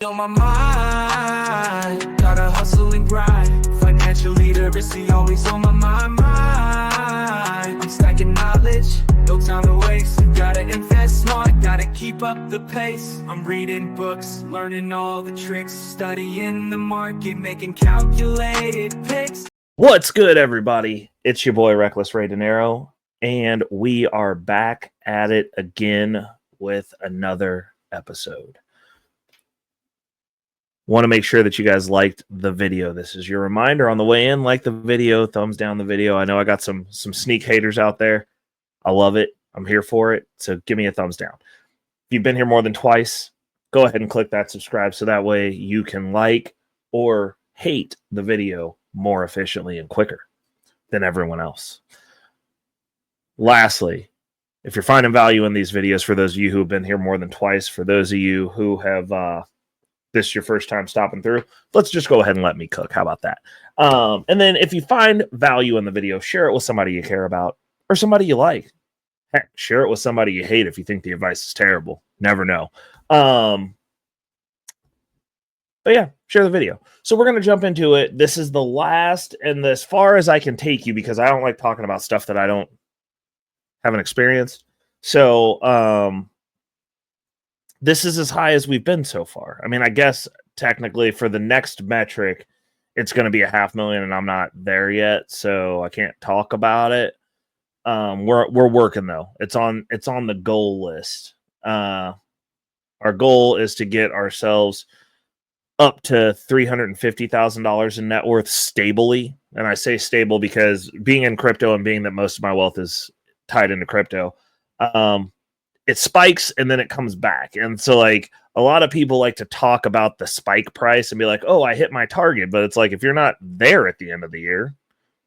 On my mind, gotta hustle and grind. Financial literacy always on my mind. I'm stacking knowledge, no time to waste. Gotta invest smart, gotta keep up the pace. I'm reading books, learning all the tricks, studying the market, making calculated picks. What's good, everybody? It's your boy Reckless Ray Dinero, and we are back at it again with another episode. Want to make sure that you guys liked the video. This is your reminder on the way in. Like the video, thumbs down the video. I know I got some sneak haters out there. I love it. I'm here for it. So give me a thumbs down. If you've been here more than twice, go ahead and click that subscribe so that way you can like or hate the video more efficiently and quicker than everyone else. Lastly, if you're finding value in these videos, for those of you who have been here more than twice, for those of you who have this is your first time stopping through, let's just go ahead and let me cook. How about that? And then if you find value in the video, share it with somebody you care about or somebody you like. Heck, share it with somebody you hate if you think the advice is terrible. Never know. But yeah, share the video. So we're going to jump into it. This is the last and as far as I can take you, because I don't like talking about stuff that I haven't experienced. So this is as high as we've been so far. I mean, I guess technically for the next metric, it's going to be $500,000, and I'm not there yet, so I can't talk about it. We're working though. It's on the goal list. Our goal is to get ourselves up to $350,000 in net worth stably. And I say stable because being in crypto and being that most of my wealth is tied into crypto, it spikes and then it comes back. And so like a lot of people like to talk about the spike price and be like, oh, I hit my target. But it's like, if you're not there at the end of the year,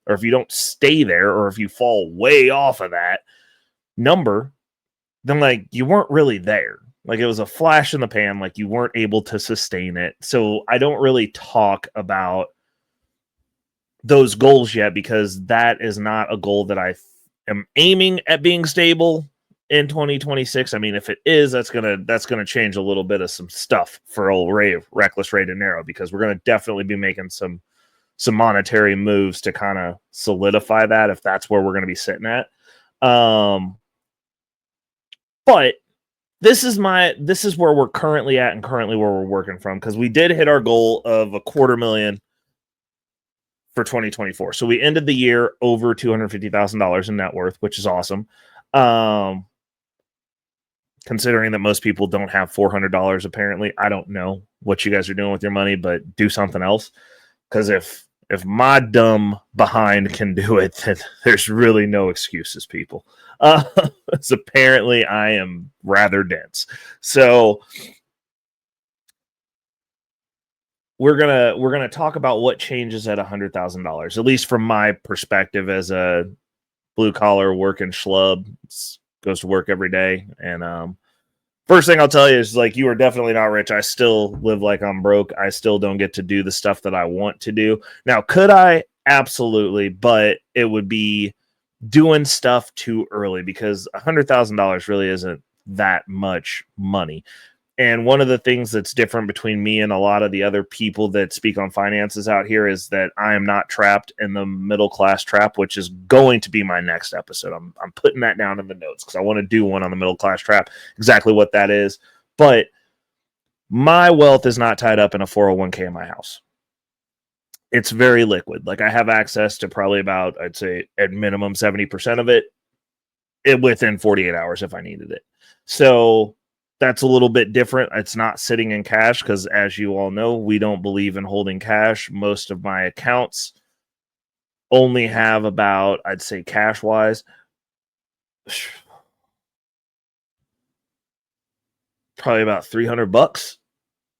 or if you don't stay there, or if you fall way off of that number, then like you weren't really there. Like it was a flash in the pan, like you weren't able to sustain it. So I don't really talk about those goals yet, because that is not a goal that I am aiming at being stable in 2026. I mean, if it is, that's gonna change a little bit of some stuff for old Reckless Ray Dinero, because we're gonna definitely be making some monetary moves to kind of solidify that, if that's where we're gonna be sitting at. But this is where we're currently at, and currently where we're working from, because we did hit our goal of $250,000 for 2024. So we ended the year over $250,000 in net worth, which is awesome. Considering that most people don't have $400, apparently. I don't know what you guys are doing with your money, but do something else. Because if my dumb behind can do it, then there's really no excuses, people. So apparently I am rather dense. So we're gonna talk about what changes at $100,000, at least from my perspective as a blue collar working schlub. Goes to work every day. And first thing I'll tell you is, like, you are definitely not rich. I still live like I'm broke. I still don't get to do the stuff that I want to do. Now, could I? Absolutely. But it would be doing stuff too early, because $100,000 really isn't that much money. And one of the things that's different between me and a lot of the other people that speak on finances out here is that I am not trapped in the middle class trap, which is going to be my next episode. I'm putting that down in the notes because I want to do one on the middle class trap, exactly what that is. But my wealth is not tied up in a 401k in my house. It's very liquid. Like, I have access to probably about, I'd say at minimum 70% of it within 48 hours if I needed it. So that's a little bit different. It's not sitting in cash, because as you all know, we don't believe in holding cash. Most of my accounts only have about, I'd say cash wise, probably about $300.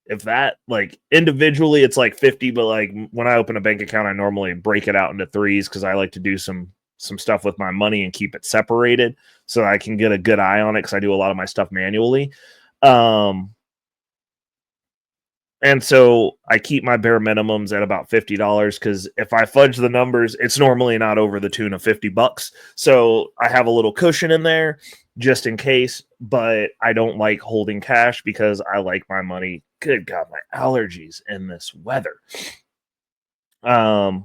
If that, like individually, it's like 50, but like when I open a bank account, I normally break it out into threes, because I like to do some stuff with my money and keep it separated so I can get a good eye on it, because I do a lot of my stuff manually. And so I keep my bare minimums at about $50, because if I fudge the numbers, it's normally not over the tune of $50. So I have a little cushion in there just in case, but I don't like holding cash because I like my money good God, my allergies in this weather. I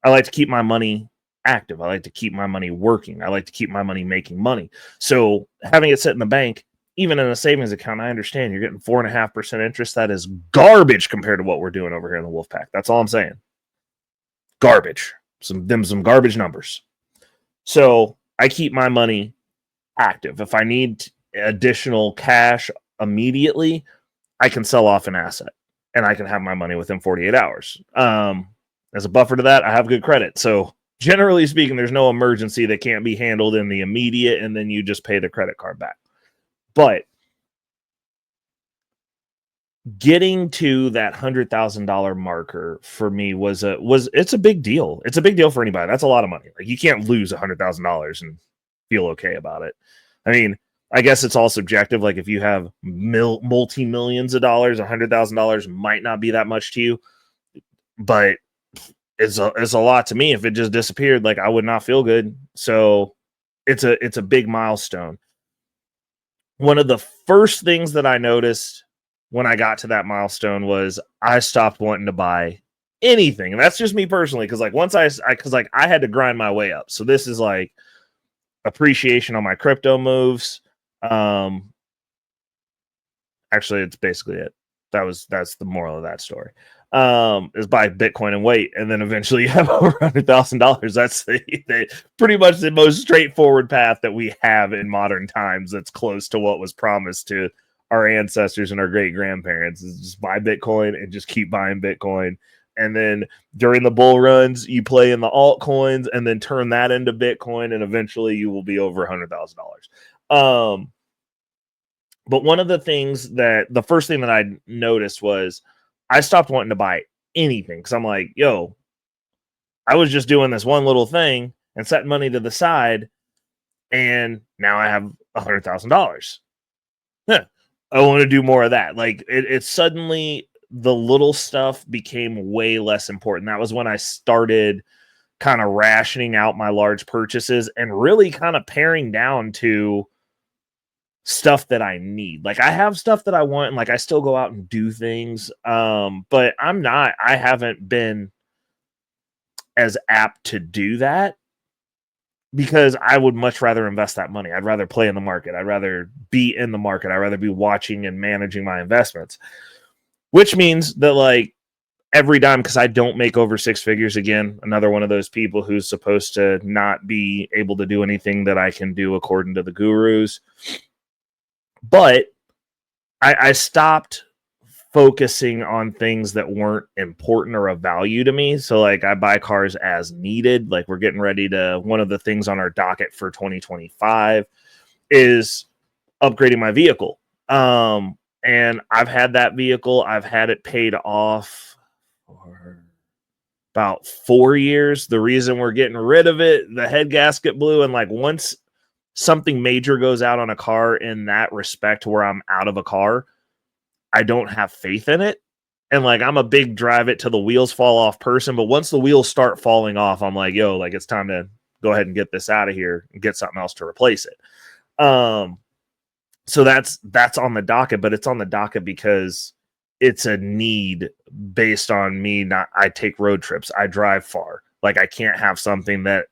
like to keep my money active. I like to keep my money working. I like to keep my money making money. So having it sit in the bank, even in a savings account, I understand you're getting 4.5% interest. That is garbage compared to what we're doing over here in the Wolfpack. That's all I'm saying. Garbage. Some garbage numbers. So I keep my money active. If I need additional cash immediately, I can sell off an asset and I can have my money within 48 hours. As a buffer to that, I have good credit. So generally speaking, there's no emergency that can't be handled in the immediate, and then you just pay the credit card back. But getting to that $100,000 marker for me was it's a big deal. It's a big deal for anybody. That's a lot of money. Like, you can't lose $100,000 and feel okay about it. I mean, I guess it's all subjective. Like, if you have multi-millions of dollars, $100,000 might not be that much to you, but it's a lot to me. If it just disappeared, like, I would not feel good. So it's a big milestone. One of the first things that I noticed when I got to that milestone was I stopped wanting to buy anything. And that's just me personally. Cause like once I had to grind my way up. So this is like appreciation on my crypto moves. Actually, it's basically it. That's the moral of that story. Is buy Bitcoin and wait, and then eventually you have over $100,000. That's pretty much the most straightforward path that we have in modern times. That's close to what was promised to our ancestors and our great grandparents. Is just buy Bitcoin and just keep buying Bitcoin. And then during the bull runs, you play in the altcoins and then turn that into Bitcoin, and eventually you will be over $100,000. But one of the things the first thing that I noticed was I stopped wanting to buy anything because I'm like, yo, I was just doing this one little thing and setting money to the side, and now I have $100,000. I want to do more of that. Like, it suddenly, the little stuff became way less important. That was when I started kind of rationing out my large purchases and really kind of paring down to stuff that I need. Like, I have stuff that I want, and like I still go out and do things. But I haven't been as apt to do that because I would much rather invest that money. I'd rather play in the market. I'd rather be in the market. I'd rather be watching and managing my investments, which means that like every dime, because I don't make over six figures. Again, another one of those people who's supposed to not be able to do anything that I can do according to the gurus. But I stopped focusing on things that weren't important or of value to me. So like I buy cars as needed. Like, we're getting ready to, one of the things on our docket for 2025 is upgrading my vehicle. And I've had that vehicle. I've had it paid off for about 4 years. The reason we're getting rid of it, the head gasket blew. And like, once something major goes out on a car in that respect where I'm out of a car, I don't have faith in it. And like, I'm a big drive it till the wheels fall off person. But once the wheels start falling off, I'm like, yo, like, it's time to go ahead and get this out of here and get something else to replace it. So that's on the docket, but it's on the docket because it's a need based on me. I take road trips. I drive far. Like, I can't have something that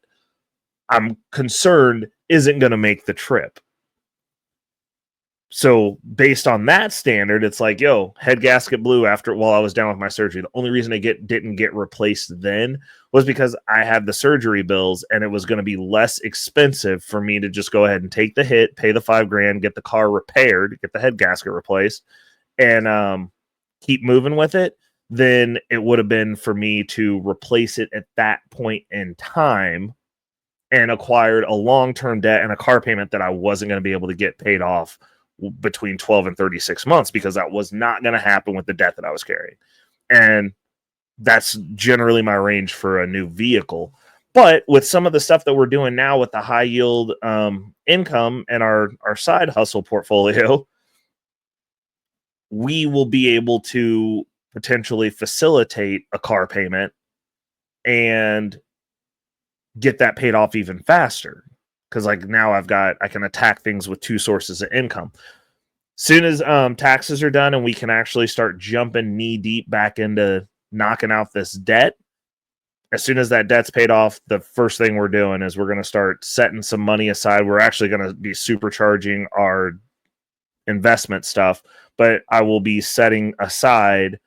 I'm concerned isn't going to make the trip. So based on that standard, it's like, yo, head gasket blew while I was down with my surgery. The only reason didn't get replaced then was because I had the surgery bills, and it was going to be less expensive for me to just go ahead and take the hit, pay the $5,000, get the car repaired, get the head gasket replaced, and keep moving with it. Then it would have been for me to replace it at that point in time and acquired a long-term debt and a car payment that I wasn't going to be able to get paid off between 12 and 36 months, because that was not going to happen with the debt that I was carrying. And that's generally my range for a new vehicle. But with some of the stuff that we're doing now with the high yield income and our side hustle portfolio, we will be able to potentially facilitate a car payment and get that paid off even faster. Because like now I can attack things with two sources of income. Soon as taxes are done and we can actually start jumping knee deep back into knocking out this debt, as soon as that debt's paid off, the first thing we're doing is we're going to start setting some money aside. We're actually going to be supercharging our investment stuff, but I will be setting aside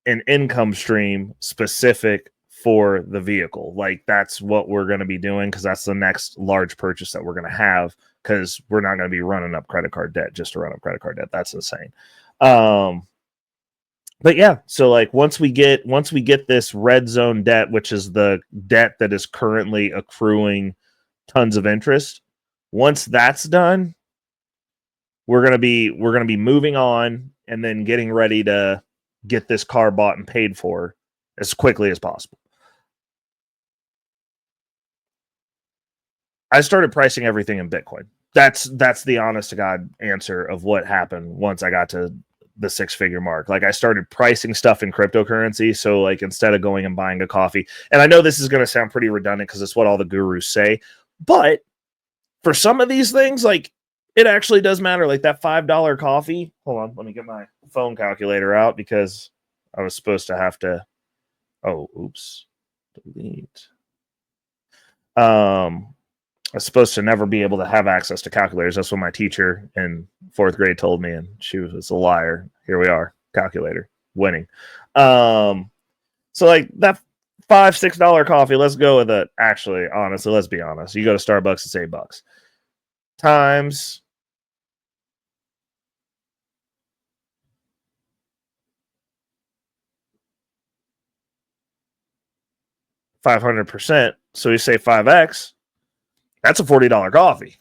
an income stream specific for the vehicle. Like that's what we're going to be doing, because that's the next large purchase that we're going to have, because we're not going to be running up credit card debt just to run up credit card debt. That's insane. But yeah, so like once we get this red zone debt, which is the debt that is currently accruing tons of interest, once that's done, we're gonna be moving on and then getting ready to get this car bought and paid for as quickly as possible. I started pricing everything in Bitcoin. That's the honest to God answer of what happened once I got to the 6-figure mark. Like I started pricing stuff in cryptocurrency. So like instead of going and buying a coffee, and I know this is going to sound pretty redundant because it's what all the gurus say, but for some of these things, like it actually does matter. Like that $5 coffee. Hold on, let me get my phone calculator out because I was supposed to have to. Oh, oops. Delete. I was supposed to never be able to have access to calculators. That's what my teacher in 4th grade told me, and she was a liar. Here we are, calculator, winning. So like that $5-6 coffee, let's go with it. Actually, honestly, let's be honest. You go to Starbucks, it's $8. Times $500%. So you say 5x. That's a $40 coffee.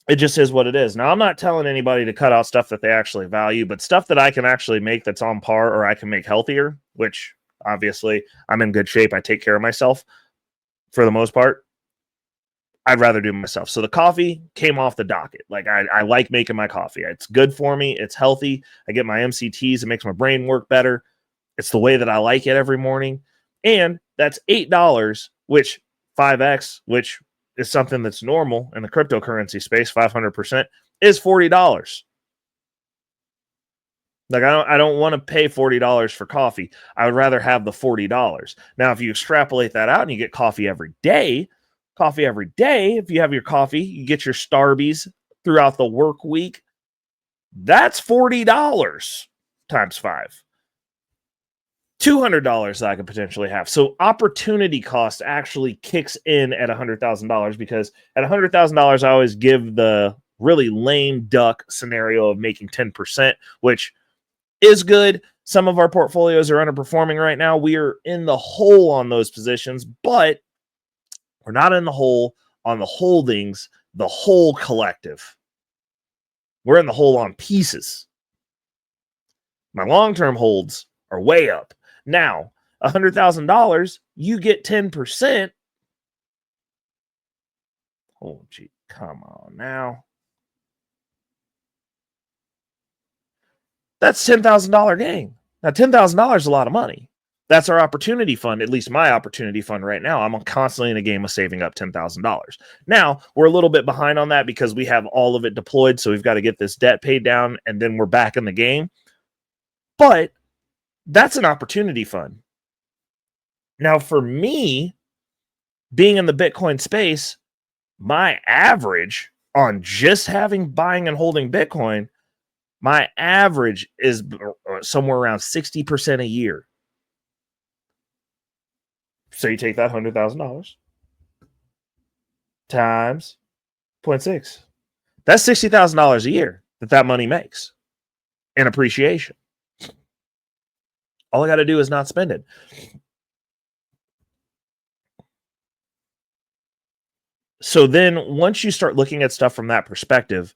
It just is what it is. Now, I'm not telling anybody to cut out stuff that they actually value, but stuff that I can actually make that's on par or I can make healthier, which obviously I'm in good shape. I take care of myself for the most part. I'd rather do myself. So the coffee came off the docket. Like I like making my coffee. It's good for me. It's healthy. I get my MCTs. It makes my brain work better. It's the way that I like it every morning. And that's $8, which 5x, which is something that's normal in the cryptocurrency space, 500%, is $40. Like I don't want to pay $40 for coffee. I would rather have the $40. Now, if you extrapolate that out and you get coffee every day, if you have your coffee, you get your Starbies throughout the work week, that's $40 times 5. $200 that I could potentially have. So opportunity cost actually kicks in at $100,000, because at $100,000, I always give the really lame duck scenario of making 10%, which is good. Some of our portfolios are underperforming right now. We are in the hole on those positions, but we're not in the hole on the holdings, the whole collective. We're in the hole on pieces. My long-term holds are way up. Now, $100,000, you get 10%. Oh, gee, come on now. That's $10,000 gain. Now, $10,000 is a lot of money. That's our opportunity fund, at least my opportunity fund right now. I'm constantly in a game of saving up $10,000. Now, we're a little bit behind on that because we have all of it deployed, so we've got to get this debt paid down, and then we're back in the game. But that's an opportunity fund. Now, for me, being in the Bitcoin space, my average on just buying and holding Bitcoin, my average is somewhere around 60% a year. So you take that $100,000 times 0.6. That's $60,000 a year that money makes in appreciation. All I got to do is not spend it. So then once you start looking at stuff from that perspective,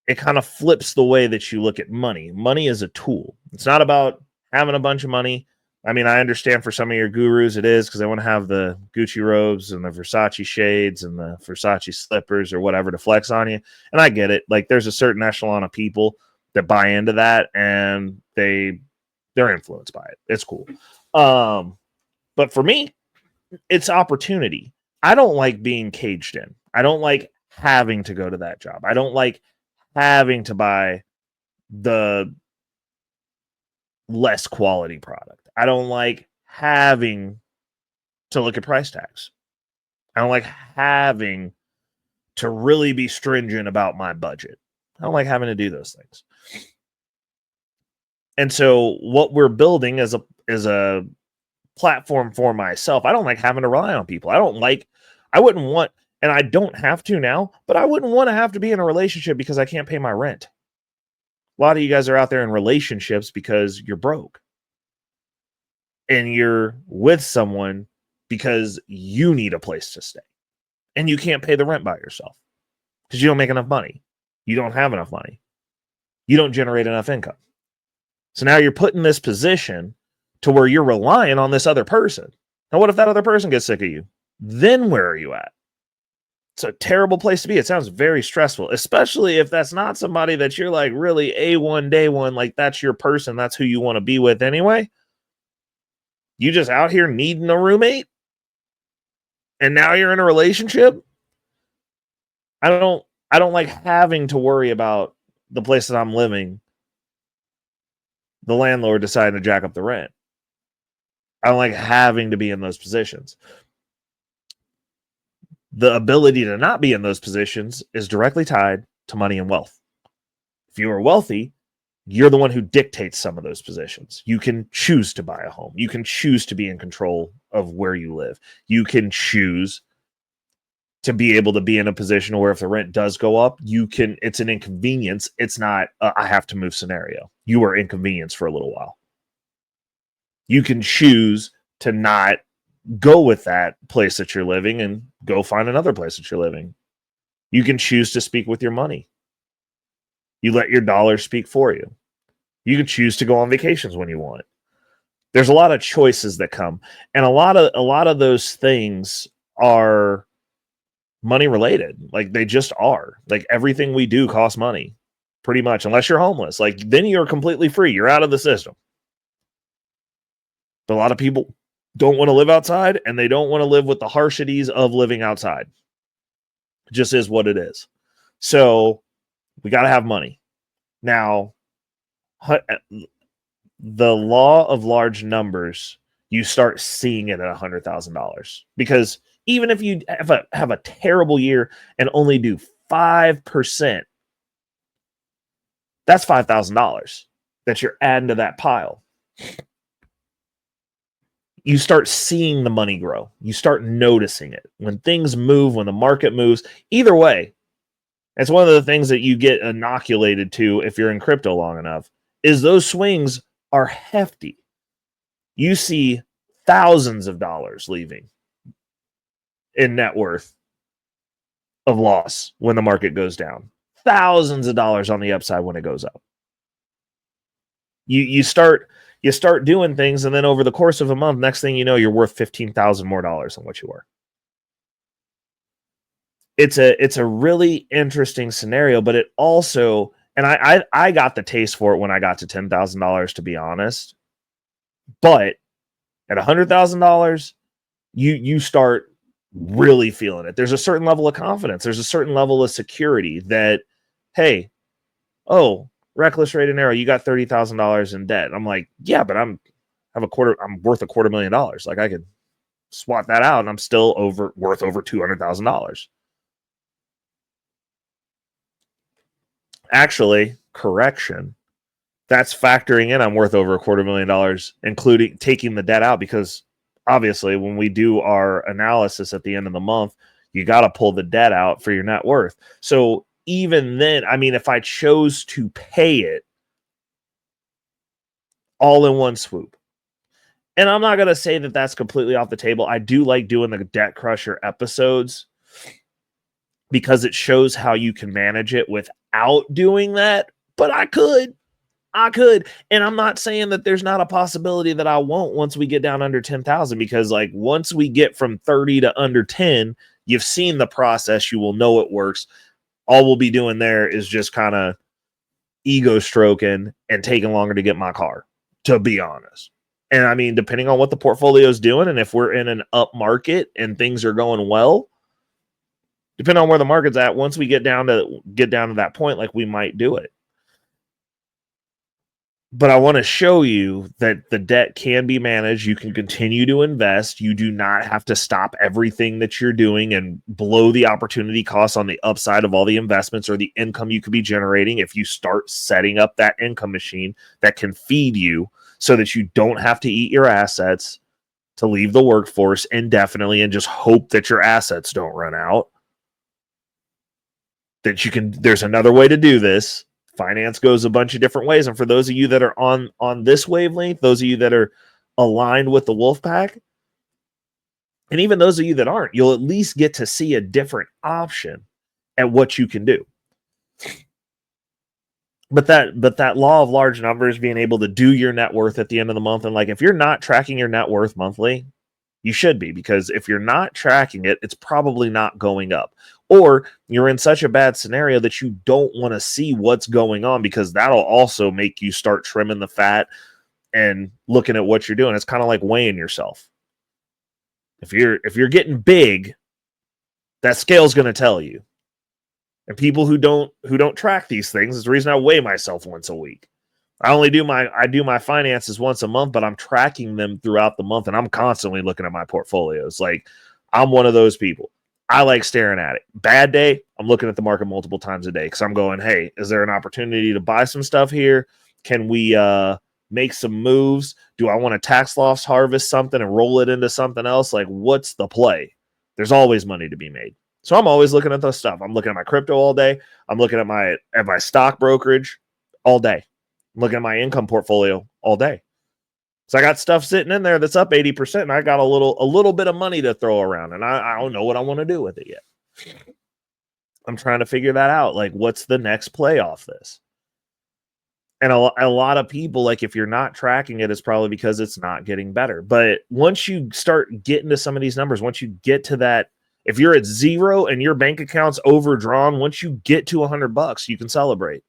it kind of flips the way that you look at money. Money is a tool. It's not about having a bunch of money. I mean, I understand for some of your gurus it is, because they want to have the Gucci robes and the Versace shades and the Versace slippers or whatever to flex on you. And I get it. Like there's a certain echelon of people that buy into that and they're influenced by it. It's cool. But for me, it's opportunity. I don't like being caged in. I don't like having to go to that job. I don't like having to buy the less quality product. I don't like having to look at price tags. I don't like having to really be stringent about my budget. I don't like having to do those things. And so what we're building is a platform for myself. I don't like having to rely on people. I wouldn't want, and I don't have to now, but I wouldn't want to have to be in a relationship because I can't pay my rent. A lot of you guys are out there in relationships because you're broke. And you're with someone because you need a place to stay. And you can't pay the rent by yourself because you don't make enough money. You don't have enough money. You don't generate enough income. So now you're put in this position to where you're relying on this other person. Now, what if that other person gets sick of you? Then where are you at? It's a terrible place to be. It sounds very stressful, especially if that's not somebody that you're like really A1 day one, like that's your person. That's who you want to be with anyway. You just out here needing a roommate and now you're in a relationship. I don't like having to worry about the place that I'm living, the landlord deciding to jack up the rent. I don't like having to be in those positions. The ability to not be in those positions is directly tied to money and wealth. If you are wealthy, you're the one who dictates some of those positions. You can choose to buy a home. You can choose to be in control of where you live. You can choose to be able to be in a position where if the rent does go up, it's an inconvenience. It's not I have to move scenario. You are inconvenienced for a little while. You can choose to not go with that place that you're living and go find another place that you're living. You can choose to speak with your money. You let your dollars speak for you. You can choose to go on vacations when you want. There's a lot of choices that come, and a lot of those things are money related. Like they just are. Like everything we do costs money, pretty much, unless you're homeless. Like then you're completely free. You're out of the system. But a lot of people don't want to live outside, and they don't want to live with the harshities of living outside. It just is what it is. So we got to have money. Now, the law of large numbers, you start seeing it at $100,000. Because even if you have a terrible year and only do 5%, that's $5,000 that you're adding to that pile. You start seeing the money grow. You start noticing it. When things move, when the market moves, either way, it's one of the things that you get inoculated to if you're in crypto long enough, is those swings are hefty. You see thousands of dollars leaving in net worth of loss when the market goes down. Thousands of dollars on the upside when it goes up. You start doing things, and then over the course of a month, next thing you know, you're worth $15,000 more than what you were. It's a really interesting scenario, but it also, and I got the taste for it when I got to $10,000, to be honest. But at $100,000, you start really feeling it. There's a certain level of confidence. There's a certain level of security that, hey, oh, reckless rate and arrow, you got $30,000 in debt. I'm like, yeah, but I'm worth $250,000. Like I could swat that out and I'm still worth over $200,000. Actually, correction. That's factoring in I'm worth over $250,000, including taking the debt out, because obviously when we do our analysis at the end of the month, you got to pull the debt out for your net worth. So even then, I mean, if I chose to pay it all in one swoop, and I'm not going to say that that's completely off the table. I do like doing the Debt Crusher episodes because it shows how you can manage it without doing that. But I could. And I'm not saying that there's not a possibility that I won't once we get down under 10,000, because like once we get from 30 to under 10, you've seen the process. You will know it works. All we'll be doing there is just kind of ego stroking and taking longer to get my car, to be honest. And I mean, depending on what the portfolio is doing, and if we're in an up market and things are going well, Depending on where the market's at, once we get down to that point, like, we might do it. But I want to show you that the debt can be managed. You can continue to invest. You do not have to stop everything that you're doing and blow the opportunity costs on the upside of all the investments or the income you could be generating if you start setting up that income machine that can feed you so that you don't have to eat your assets to leave the workforce indefinitely and just hope that your assets don't run out. That you can, there's another way to do this. Finance goes a bunch of different ways. And for those of you that are on this wavelength, those of you that are aligned with the wolf pack, and even those of you that aren't, you'll at least get to see a different option at what you can do. But that law of large numbers, being able to do your net worth at the end of the month, and like, if you're not tracking your net worth monthly, you should be, because if you're not tracking it, it's probably not going up. Or you're in such a bad scenario that you don't want to see what's going on, because that'll also make you start trimming the fat and looking at what you're doing. It's kind of like weighing yourself. If you're getting big, that scale's going to tell you. And people who don't track these things, is the reason I weigh myself once a week. I do my finances once a month, but I'm tracking them throughout the month, and I'm constantly looking at my portfolios. Like, I'm one of those people. I like staring at it. Bad day, I'm looking at the market multiple times a day, because I'm going, hey, is there an opportunity to buy some stuff here? Can we make some moves? Do I want to tax loss harvest something and roll it into something else? Like, what's the play? There's always money to be made. So I'm always looking at those stuff. I'm looking at my crypto all day. I'm looking at my stock brokerage all day. I'm looking at my income portfolio all day. So I got stuff sitting in there that's up 80%, and I got a little bit of money to throw around, and I don't know what I want to do with it yet. I'm trying to figure that out. Like, what's the next play off this? And a lot of people, like, if you're not tracking it, it's probably because it's not getting better. But once you start getting to some of these numbers, once you get to that, if you're at zero and your bank account's overdrawn, once you get to $100, you can celebrate.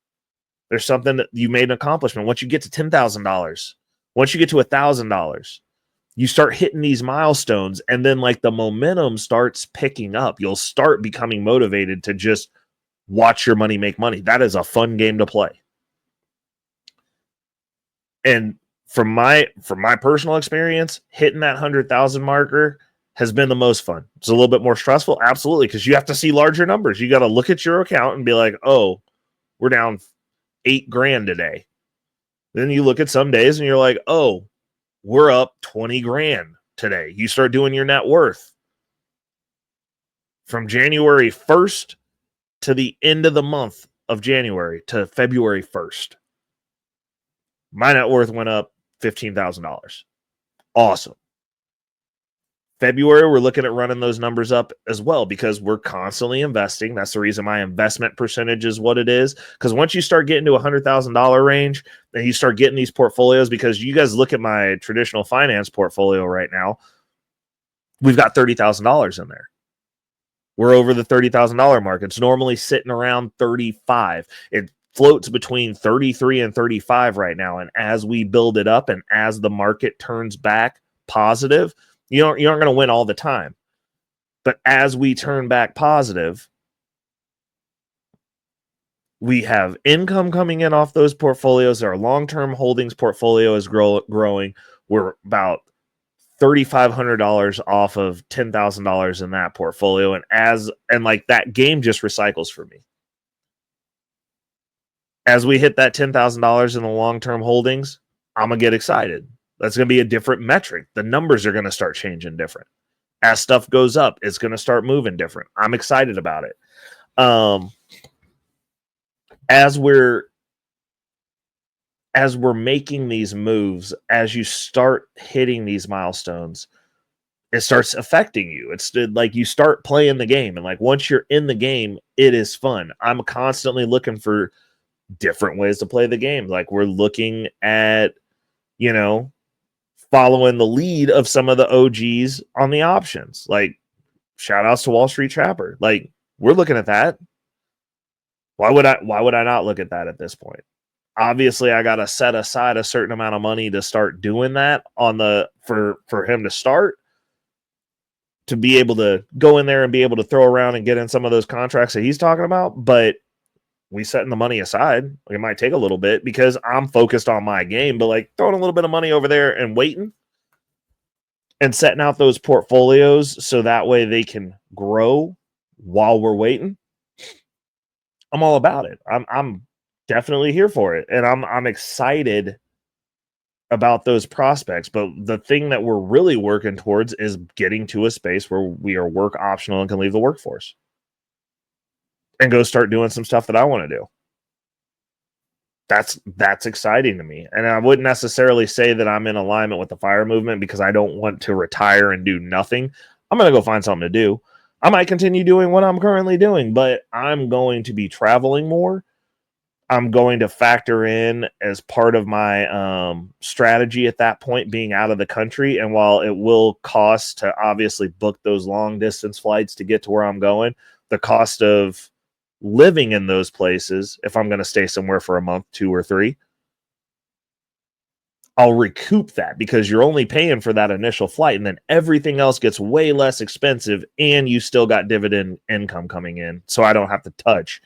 There's something that you made an accomplishment. Once you get to $10,000, once you get to $1,000, you start hitting these milestones, and then, like, the momentum starts picking up. You'll start becoming motivated to just watch your money make money. That is a fun game to play. And from my personal experience, hitting that 100,000 marker has been the most fun. It's a little bit more stressful, absolutely, because you have to see larger numbers. You got to look at your account and be like, oh, we're down $8,000 today. Then you look at some days and you're like, oh, we're up $20,000 today. You start doing your net worth. From January 1st to the end of the month of January to February 1st, my net worth went up $15,000. Awesome. February, we're looking at running those numbers up as well, because we're constantly investing. That's the reason my investment percentage is what it is. Because once you start getting to $100,000 range, then you start getting these portfolios, because you guys look at my traditional finance portfolio right now, we've got $30,000 in there. We're over the $30,000 mark. It's normally sitting around 35. It floats between 33 and 35 right now. And as we build it up and as the market turns back positive, you aren't going to win all the time. But as we turn back positive, we have income coming in off those portfolios. Our long-term holdings portfolio is growing. We're about $3,500 off of $10,000 in that portfolio. And like, that game just recycles for me. As we hit that $10,000 in the long-term holdings, I'm going to get excited. That's going to be a different metric. The numbers are going to start changing different. As stuff goes up, it's going to start moving different. I'm excited about it. As we're making these moves, as you start hitting these milestones, it starts affecting you. It's like you start playing the game. And like, once you're in the game, it is fun. I'm constantly looking for different ways to play the game. Like, we're looking at, following the lead of some of the OGs on the options. Like, shout outs to Wall Street Trapper. Like, we're looking at that. Why would I not look at that at this point? Obviously, I got to set aside a certain amount of money to start doing that for him to start. to be able to go in there and be able to throw around and get in some of those contracts that he's talking about. But we setting the money aside. It might take a little bit because I'm focused on my game, but like throwing a little bit of money over there and waiting and setting out those portfolios so that way they can grow while we're waiting. I'm all about it. I'm definitely here for it. And I'm excited about those prospects. But the thing that we're really working towards is getting to a space where we are work optional and can leave the workforce and go start doing some stuff that I want to do. That's exciting to me. And I wouldn't necessarily say that I'm in alignment with the FIRE movement because I don't want to retire and do nothing. I'm going to go find something to do. I might continue doing what I'm currently doing, but I'm going to be traveling more. I'm going to factor in as part of my strategy at that point being out of the country. And while it will cost to obviously book those long distance flights to get to where I'm going, the cost of living in those places, if I'm going to stay somewhere for a month, 2 or 3, I'll recoup that because you're only paying for that initial flight and then everything else gets way less expensive and you still got dividend income coming in. So I don't have to touch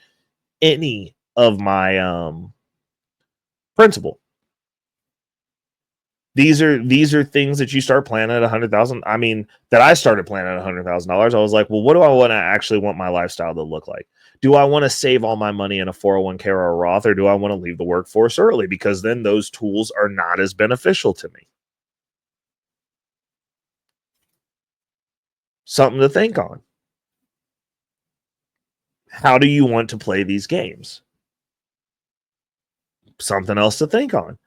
any of my principal. These are things that you start planning at 100,000. I mean, that I started planning at $100,000. I was like, well, what do I want to actually want my lifestyle to look like? Do I want to save all my money in a 401k or a Roth, or do I want to leave the workforce early? Because then those tools are not as beneficial to me. Something to think on. How do you want to play these games? Something else to think on.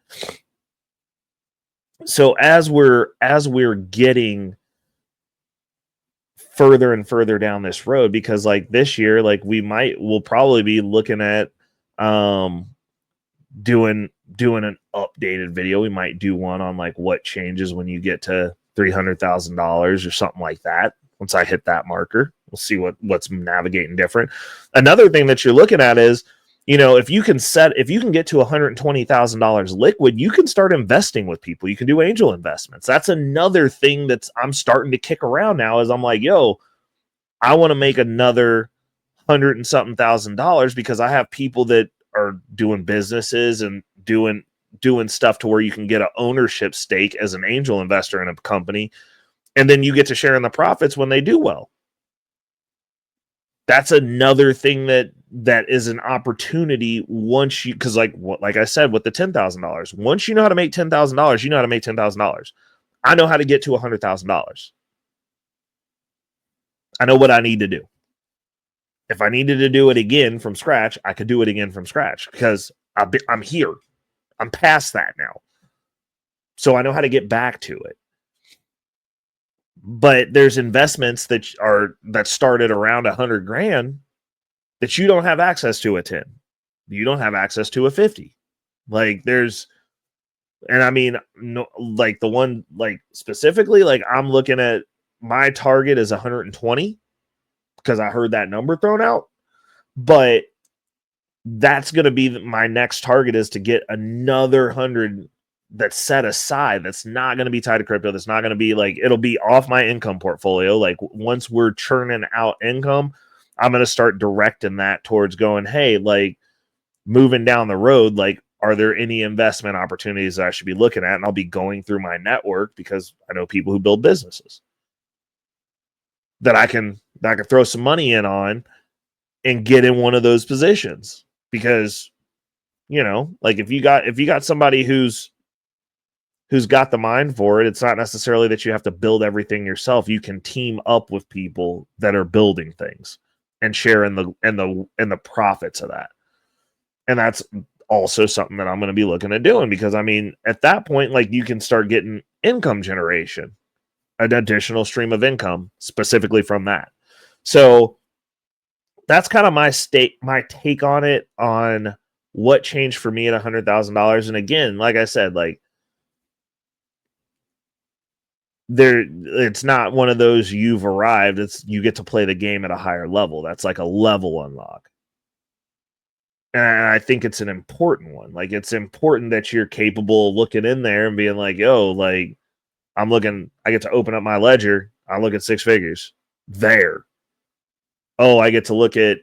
So as we're getting further and further down this road, because like this year, like we'll probably be looking at doing an updated video. We might do one on like what changes when you get to $300,000 or something like that. Once I hit that marker, we'll see what's navigating different. Another thing that you're looking at is, you know, if you can get to $120,000 liquid, you can start investing with people. You can do angel investments. That's another thing I'm starting to kick around now is I'm like, yo, I want to make another $100 and something thousand because I have people that are doing businesses and doing stuff to where you can get an ownership stake as an angel investor in a company. And then you get to share in the profits when they do well. That's another thing that is an opportunity once you, because like I said with the $10,000, once you know how to make $10,000, you know how to make $10,000. I know how to get to $100,000. I know what I need to do. If I needed to do it again from scratch, I could do it again from scratch because I'm here. I'm past that now. So I know how to get back to it. But there's investments that started around $100,000 that you don't have access to at 10. You don't have access to a 50. Like and I mean, no, like the one, like specifically, like I'm looking at my target is 120 because I heard that number thrown out. But that's going to be my next target is to get another 100 that's set aside. That's not going to be tied to crypto. That's not going to be like, it'll be off my income portfolio. Like once we're churning out income, I'm going to start directing that towards going, hey, like moving down the road, like, are there any investment opportunities that I should be looking at? And I'll be going through my network because I know people who build businesses that I can throw some money in on and get in one of those positions. Because, you know, like if you got somebody who's got the mind for it, it's not necessarily that you have to build everything yourself. You can team up with people that are building things and share in the profits of that. And that's also something that I'm going to be looking at doing because, I mean, at that point, like you can start getting income generation, an additional stream of income specifically from that. So that's kind of my take on it, on what changed for me at $100,000. And again, like I said, like it's not one of those you've arrived. It's you get to play the game at a higher level. That's like a level unlock. And I think it's an important one. Like it's important that you're capable of looking in there and being like, yo, like I get to open up my ledger I look at 6 figures there. Oh, I get to look at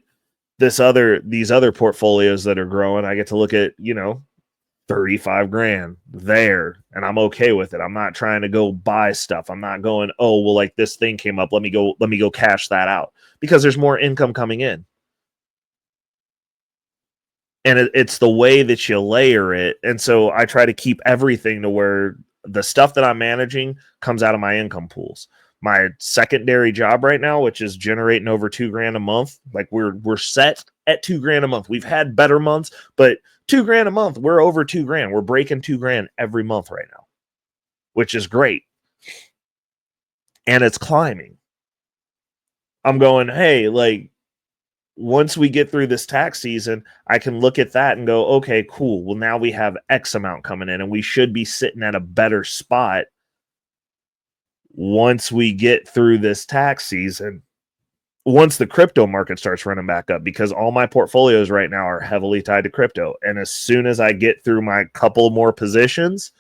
these other portfolios that are growing. I get to look at, 35 grand there, and I'm okay with it. I'm not trying to go buy stuff. I'm not going, oh, well, like this thing came up. Let me go cash that out, because there's more income coming in. And it's the way that you layer it. And so I try to keep everything to where the stuff that I'm managing comes out of my income pools. My secondary job right now, which is generating over $2,000 a month, like we're set at $2,000 a month. We've had better months, but $2,000 a month, we're over $2,000. We're breaking $2,000 every month right now, which is great. And it's climbing. I'm going, hey, like, once we get through this tax season, I can look at that and go, okay, cool. Well, now we have X amount coming in, and we should be sitting at a better spot once we get through this tax season, once the crypto market starts running back up, because all my portfolios right now are heavily tied to crypto. And as soon as I get through my couple more positions,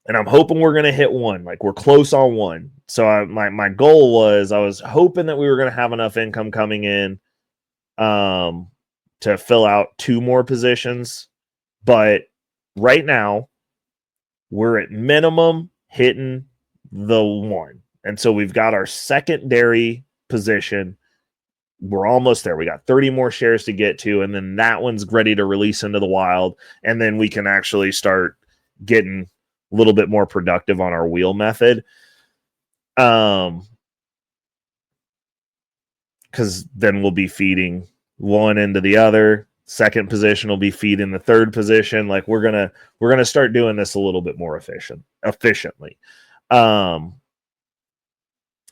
and I'm hoping we're going to hit one, like we're close on one. So my goal was, I was hoping that we were going to have enough income coming in to fill out 2 more positions. But right now, we're at minimum hitting the 1. And so we've got our secondary position. We're almost there. We got 30 more shares to get to, and then that one's ready to release into the wild. And then we can actually start getting a little bit more productive on our wheel method. Because then we'll be feeding one into the other. Second position will be feeding the third position. Like we're gonna start doing this a little bit more efficiently. And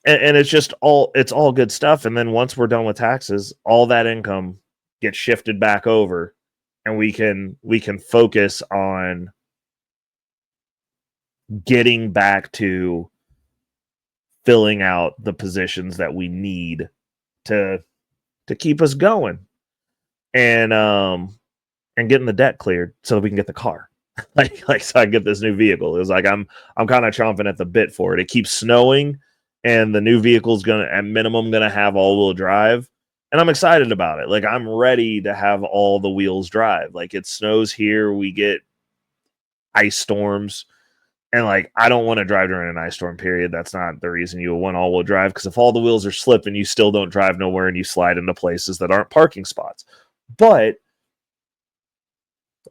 it's all good stuff. And then once we're done with taxes, all that income gets shifted back over, and we can focus on getting back to filling out the positions that we need to keep us going, and getting the debt cleared so that we can get the car. like so I get this new vehicle. It was like I'm kind of chomping at the bit for it. It keeps snowing, and the new vehicle's gonna at minimum gonna have all-wheel drive, and I'm excited about it. Like I'm ready to have all the wheels drive. Like it snows here, we get ice storms. And like, I don't want to drive during an ice storm, period. That's not the reason you want all-wheel drive, because if all the wheels are slipping, you still don't drive nowhere and you slide into places that aren't parking spots. But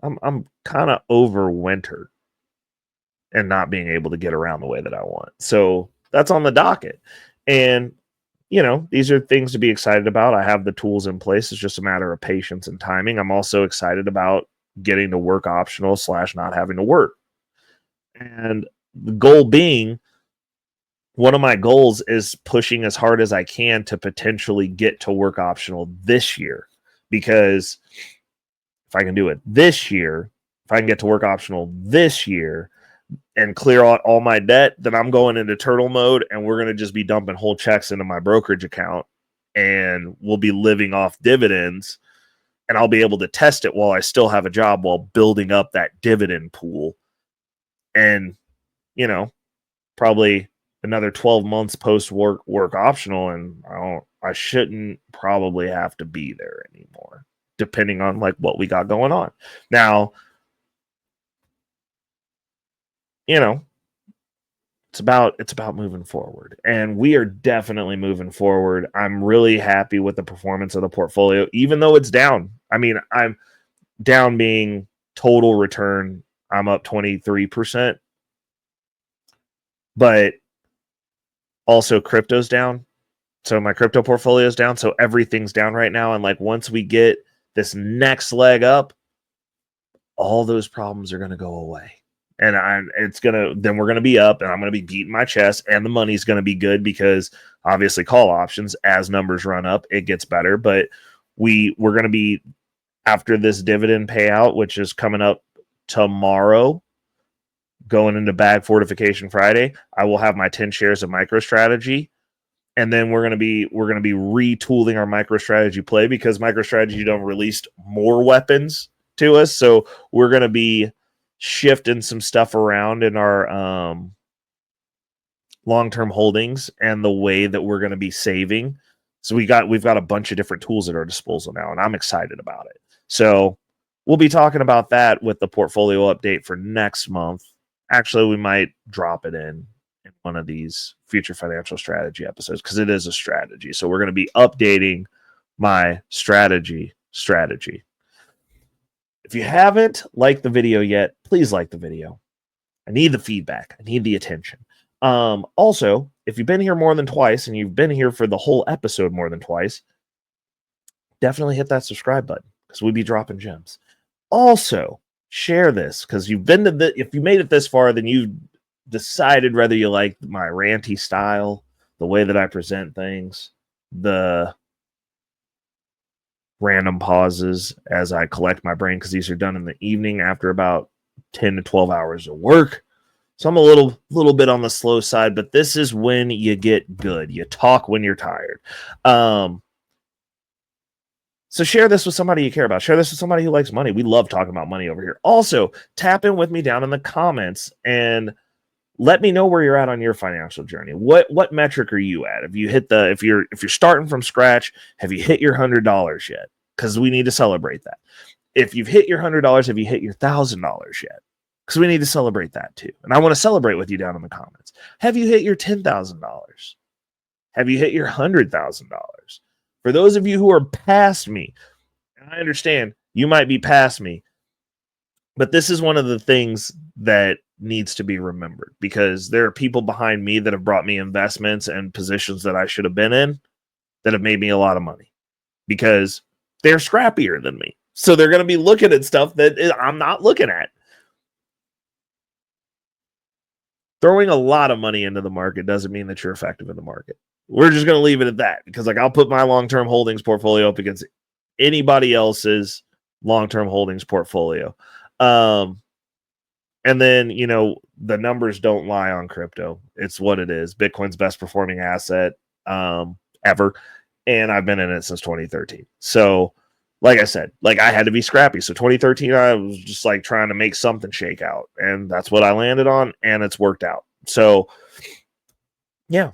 I'm kind of over winter and not being able to get around the way that I want. So that's on the docket. And, these are things to be excited about. I have the tools in place. It's just a matter of patience and timing. I'm also excited about getting to work optional / not having to work. And the goal being, one of my goals is pushing as hard as I can to potentially get to work optional this year. Because if I can do it this year, if I can get to work optional this year and clear out all my debt, then I'm going into turtle mode, and we're going to just be dumping whole checks into my brokerage account, and we'll be living off dividends, and I'll be able to test it while I still have a job, while building up that dividend pool. And, probably another 12 months post work optional, and I shouldn't probably have to be there anymore, depending on like what we got going on. Now, it's about moving forward, and we are definitely moving forward. I'm really happy with the performance of the portfolio, even though it's down. I mean, I'm down being total return. I'm up 23%. But also crypto's down. So my crypto portfolio is down. So everything's down right now. And like once we get this next leg up, all those problems are going to go away. And then we're going to be up, and I'm going to be beating my chest, and the money's going to be good, because obviously call options, as numbers run up, it gets better. But we're going to be, after this dividend payout, which is coming up tomorrow, going into Bag Fortification Friday, I will have my 10 shares of MicroStrategy, and then we're going to be retooling our MicroStrategy play, because MicroStrategy done released more weapons to us. So we're going to be shifting some stuff around in our long-term holdings and the way that we're going to be saving. So we've got a bunch of different tools at our disposal now, and I'm excited about it. So we'll be talking about that with the portfolio update for next month. Actually, we might drop it in one of these future financial strategy episodes because it is a strategy. So we're going to be updating my strategy. If you haven't liked the video yet, please like the video. I need the feedback. I need the attention. Also, if you've been here more than twice and you've been here for the whole episode more than twice, definitely hit that subscribe button because we'll be dropping gems. Also, share this because if you made it this far, then you decided whether you like my ranty style, the way that I present things, the random pauses as I collect my brain because these are done in the evening after about 10 to 12 hours of work. So I'm a little bit on the slow side, but this is when you get good. You talk when you're tired. So share this with somebody you care about. Share this with somebody who likes money. We love talking about money over here. Also, tap in with me down in the comments and let me know where you're at on your financial journey. What metric are you at? If you're starting from scratch, have you hit your $100 yet? Because we need to celebrate that. If you've hit your $100, have you hit your $1,000 yet? Because we need to celebrate that too. And I want to celebrate with you down in the comments. Have you hit your $10,000? Have you hit your $100,000? For those of you who are past me, and I understand you might be past me, but this is one of the things that needs to be remembered because there are people behind me that have brought me investments and positions that I should have been in that have made me a lot of money because they're scrappier than me. So they're going to be looking at stuff that I'm not looking at. Throwing a lot of money into the market doesn't mean that you're effective in the market. We're just going to leave it at that because I'll put my long-term holdings portfolio up against anybody else's long-term holdings portfolio. And then, the numbers don't lie on crypto. It's what it is. Bitcoin's best performing asset ever. And I've been in it since 2013. So like I said, I had to be scrappy. So 2013, I was just trying to make something shake out. And that's what I landed on. And it's worked out. So yeah.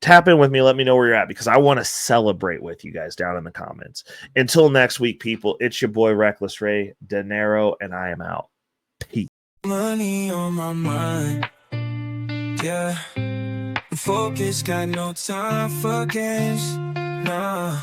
Tap in with me. Let me know where you're at because I want to celebrate with you guys down in the comments. Until next week, people, it's your boy Reckless Ray Dinero, and I am out. Peace. Money on my mind, yeah. Focus, got no time for games, nah.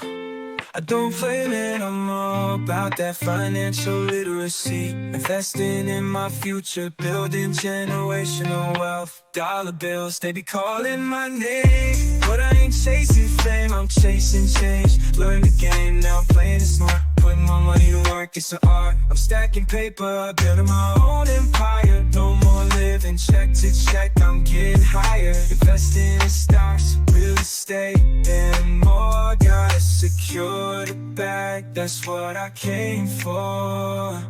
I don't play, man, I'm all about that financial literacy. Investing in my future, building generational wealth. Dollar bills, they be calling my name, but I ain't chasing fame, I'm chasing change. Learn the game, now I'm playing it smart. Putting my money to work, it's an art. I'm stacking paper, building my own empire. No more living check to check, I'm getting higher. Investing in stocks, real estate, and more. Gotta secure the bag, that's what I came for.